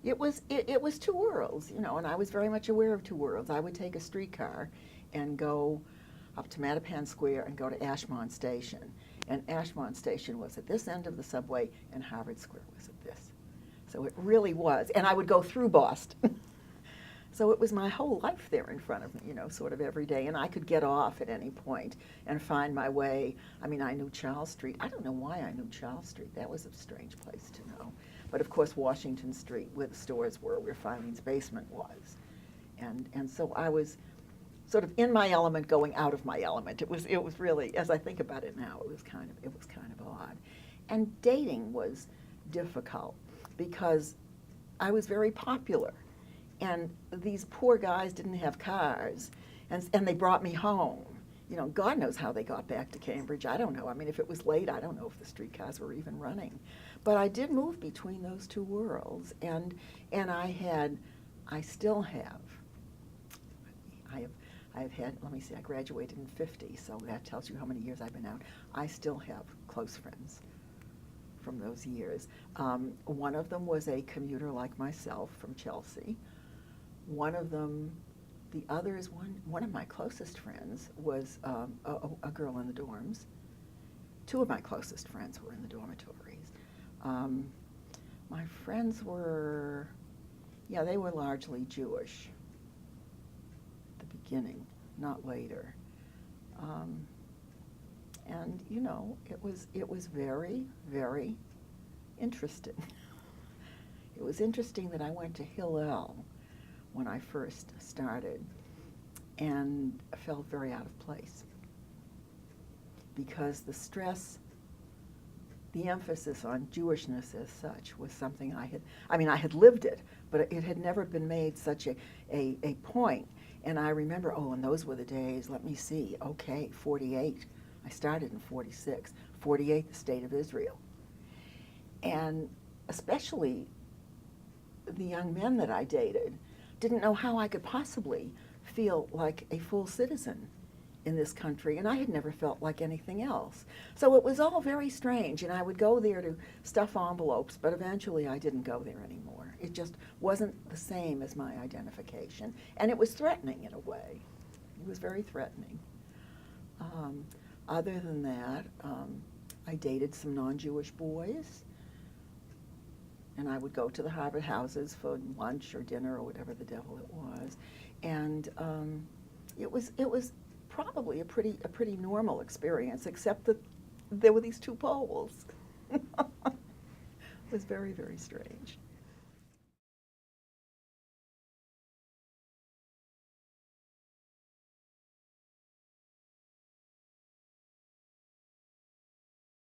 It was two worlds, you know, and I was very much aware of two worlds. I would take a streetcar and go up to Mattapan Square and go to Ashmont Station. And Ashmont Station was at this end of the subway, and Harvard Square was at this. So it really was. And I would go through Boston. So it was my whole life there in front of me, you know, sort of every day. And I could get off at any point and find my way. I mean, I knew Charles Street. I don't know why I knew Charles Street. That was a strange place to know. But of course, Washington Street, where the stores were, where Filene's basement was. And so I was sort of in my element, going out of my element. It was really, as I think about it now, it was kind of odd. And dating was difficult because I was very popular. And these poor guys didn't have cars, and they brought me home. You know, God knows how they got back to Cambridge. I don't know. I mean, if it was late, I don't know if the streetcars were even running. But I did move between those two worlds, and I still have. I've had, let me see, I graduated in 50, so that tells you how many years I've been out. I still have close friends from those years. One of them was a commuter like myself from Chelsea. One of them, the other is one of my closest friends was a girl in the dorms. Two of my closest friends were in the dormitories. My friends were, yeah, they were largely Jewish at the beginning, not later. And you know, it was very, very interesting. It was interesting that I went to Hillel when I first started and felt very out of place because the stress, the emphasis on Jewishness as such was something I had lived it, but it had never been made such a point. And I remember, oh, and those were the days, let me see, okay, 48. I started in 46, 48, the State of Israel. And especially the young men that I dated didn't know how I could possibly feel like a full citizen in this country, and I had never felt like anything else. So it was all very strange, and I would go there to stuff envelopes, but eventually I didn't go there anymore. It just wasn't the same as my identification, and it was threatening in a way. It was very threatening. Other than that, I dated some non-Jewish boys, and I would go to the Harvard houses for lunch or dinner or whatever the devil it was, and it was probably a pretty normal experience, except that there were these two poles. It was very, very strange.